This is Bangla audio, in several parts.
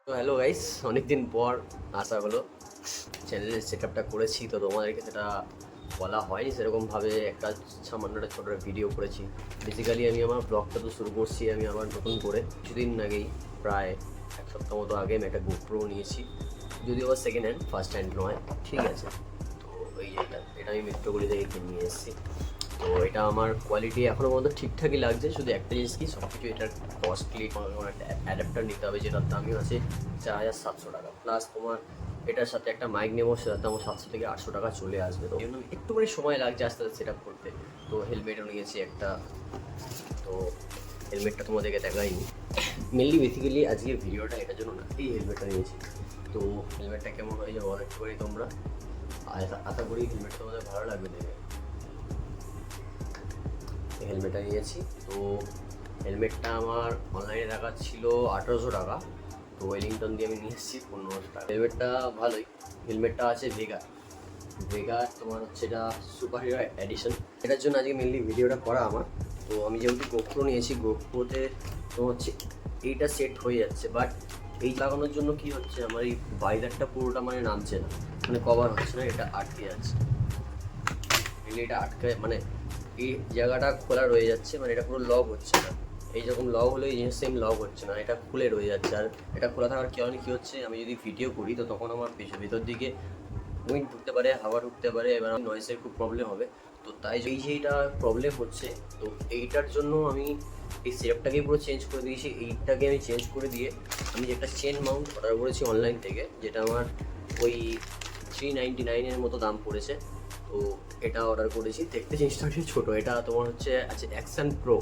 তো হ্যালো গাইস, অনেকদিন পর আসা হলো। চ্যানেলের সেট আপটা করেছি, তো তোমাদেরকে সেটা বলা হয়নি সেরকমভাবে। একটা সামান্য একটা ছোটো ভিডিও করেছি। বেসিক্যালি আমি আমার ব্লগটা তো শুরু করছি আমি আবার নতুন করে। কিছুদিন আগেই, প্রায় এক সপ্তাহ মতো আগে আমি একটা গোপ্রো নিয়েছি, যদিও আবার সেকেন্ড হ্যান্ড, ফার্স্ট হ্যান্ড নয়, ঠিক আছে। তো এই এটা আমি মিত্রগুলি থেকে কিনে নিয়ে এসেছি। তো এটা আমার কোয়ালিটি এখনও পর্যন্ত ঠিকঠাকই লাগছে, শুধু একটা জিনিস কি, সব কিছু এটার কস্টলি। কোনো একটা অ্যাডাপ্টার নিতে হবে যেটার দামই আছে 4700 টাকা, প্লাস তোমার এটার সাথে একটা মাইক নেবো, সেটার দামও 700 থেকে 800 টাকা চলে আসবে। তো এই জন্য একটুখানি সময় লাগছে আস্তে আস্তে সেট আপ করতে। তো হেলমেটও নিয়েছি একটা, তো হেলমেটটা তোমাদেরকে দেখাইনি। মেনলি বেসিক্যালি আজকের ভিডিওটা এটার জন্য না, এই হেলমেটটা নিয়েছি। তো হেলমেটটা কেমন হয়ে যাবে অনেক করি তোমরা, আশা করি হেলমেটটা তোমাদের ভালো লাগবে দেখে। হেলমেটটা নিয়েছি, তো হেলমেটটা আমার অনলাইনে দেখাচ্ছিল 1800 টাকা, তো ওয়েলিংটন দিয়ে আমি নিয়ে এসেছি 1500 টাকা। হেলমেটটা ভালোই, হেলমেটটা আছে ভেগার তোমার হচ্ছে এটা সুপার হিরো এডিশন। এটার জন্য আজকে মেনলি ভিডিওটা করা আমার। তো আমি যেহেতু গোপ্রো নিয়েছি, গোপ্রোতে তোমার হচ্ছে এইটা সেট হয়ে যাচ্ছে, বাট এই লাগানোর জন্য কি হচ্ছে, আমার এই বাইজারটা পুরোটা মানে নামছে না, মানে কভার হচ্ছে না, এটা আটকে যাচ্ছে। মেনলি এটা আটকে মানে এই জায়গাটা খোলা রয়ে যাচ্ছে, মানে এটা পুরো লক হচ্ছে না। এই যখন লক হলো এই জিনিস সেম লক হচ্ছে না, এটা খুলে রয়ে যাচ্ছে। আর এটা খোলা থাকার কারণে কী হচ্ছে, আমি যদি ভিডিও করি তো তখন আমার ভিতর দিকে উইন্ড ঢুকতে পারে, হাওয়া ঢুকতে পারে, এবার নয়েজের খুব প্রবলেম হবে। তো তাই এই যে এইটা প্রবলেম হচ্ছে, তো এইটার জন্য আমি এই সেটআপটাকেই পুরো চেঞ্জ করে দিয়েছি। এইটাকে আমি চেঞ্জ করে দিয়ে আমি একটা চেন মাউন্ট অর্ডার করেছি অনলাইন থেকে, যেটা আমার ওই 399 মতো দাম পড়েছে। তো এটা অর্ডার করেছি। দেখতে জিনিসটা একটু ছোটো, এটা তোমার হচ্ছে আছে অ্যাকশন প্রো,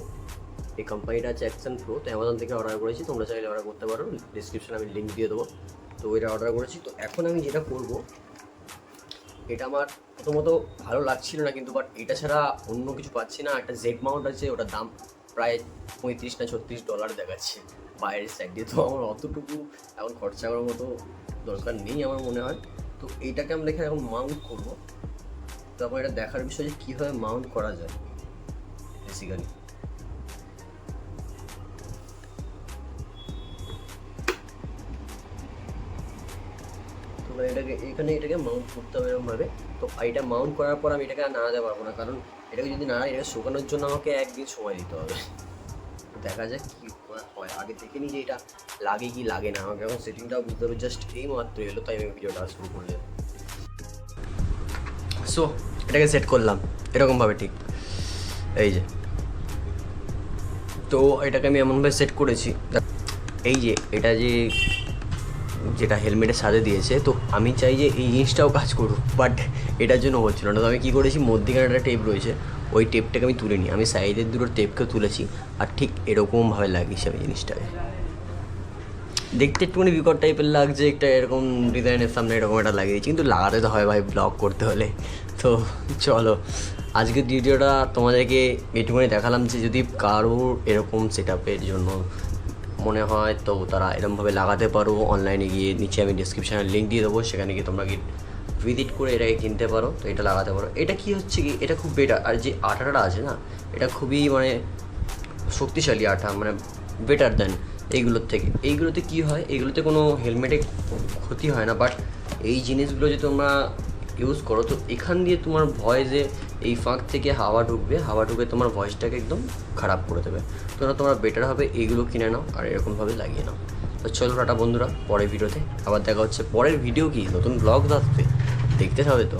এই কোম্পানিটা আছে অ্যাকশন প্রো। তো অ্যামাজন থেকে অর্ডার করেছি, তোমরা চাইলে অর্ডার করতে পারো, ডিসক্রিপশনে আমি লিঙ্ক দিয়ে দেবো। তো এটা অর্ডার করেছি। তো এখন আমি যেটা করবো, এটা আমার প্রথমত ভালো লাগছিল না, কিন্তু বাট এটা ছাড়া অন্য কিছু পাচ্ছি না। একটা জেড মাউন্ট আছে, ওটার দাম প্রায় $35 না $36 দেখাচ্ছে বাইরের সাইড দিয়ে। তো আমার অতটুকু এখন খরচা করার মতো দরকার নেই আমার মনে হয়। তো এইটাকে আমরা এখানে এখন মাউন্ট করবো। তো এখন এটা দেখার বিষয় যে কীভাবে মাউন্ট করা যায় বেসিক্যালি। তোমরা এটাকে মাউন্ট করতে হবে এরকমভাবে। তো এটা মাউন্ট করার পর আমি এটাকে আর নাড়াতে পারবো না, কারণ এটাকে যদি নাড়াই, এটাকে শুকানোর জন্য আমাকে একদিন সময় দিতে হবে। দেখা যাক কী হয়, আগে দেখে নিই যে এটা লাগে কি লাগে না। আমাকে এখন সেটিংটাও বুঝতে হবে, জাস্ট এই মাত্র এলো, তাই আমি ভিডিওটা শুরু করলাম। সো এটাকে সেট করলাম এরকমভাবে, ঠিক এই যে। তো এটাকে আমি এমনভাবে সেট করেছি, এই যে এটা যেটা হেলমেটের সাথে দিয়েছে। তো আমি চাই যে এই জিনিসটাও কাজ করুক, বাট এটার জন্য হচ্ছিল না। তো আমি কী করেছি, মধ্যিখানে একটা টেপ রয়েছে, ওই টেপটাকে আমি তুলে নিই। আমি সাইডের দুটো টেপকে তুলেছি, আর ঠিক এরকমভাবে লাগিয়েছি আমি জিনিসটাকে। দেখতে একটুখানি বিকট টাইপের লাগছে, একটা এরকম ডিজাইনের সামনে এরকম একটা লাগিয়েছি, কিন্তু লাগাতে তো হয় ভাই, ব্লগ করতে হলে। তো চলো, আজকের ভিডিওটা তোমাদেরকে এটুকুনি দেখালাম যে যদি কারোর এরকম সেট আপের জন্য মনে হয়, তো তারা এরকমভাবে লাগাতে পারো। অনলাইনে গিয়ে নিচে আমি ডিসক্রিপশানে লিঙ্ক দিয়ে দেবো, সেখানে গিয়ে তোমরা গিয়ে ভিজিট করে এটাকে কিনতে পারো। তো এটা লাগাতে পারো। এটা কি হচ্ছে কি, এটা খুব বেটার। আর যে আঠাটা আছে না, এটা খুবই মানে শক্তিশালী আঠা, মানে বেটার দেন এইগুলোর থেকে। এইগুলোতে কি হয়, এইগুলোতে কোনো হেলমেটে ক্ষতি হয় না, বাট এই জিনিসগুলো যদি তোমরা ইউজ করো, তো এখান দিয়ে তোমার ভয়েসে এই ফাঁক থেকে হাওয়া ঢুকে তোমার ভয়েসটাকে একদম খারাপ করে দেবে। তো তোমার বেটার হবে এইগুলো কিনে নাও আর এরকমভাবে লাগিয়ে নাও। তো চলো টাটা বন্ধুরা, পরের ভিডিওতে আবার দেখা হচ্ছে। পরের ভিডিও কি, নতুন ব্লগ আসবে, দেখতে হবে তো।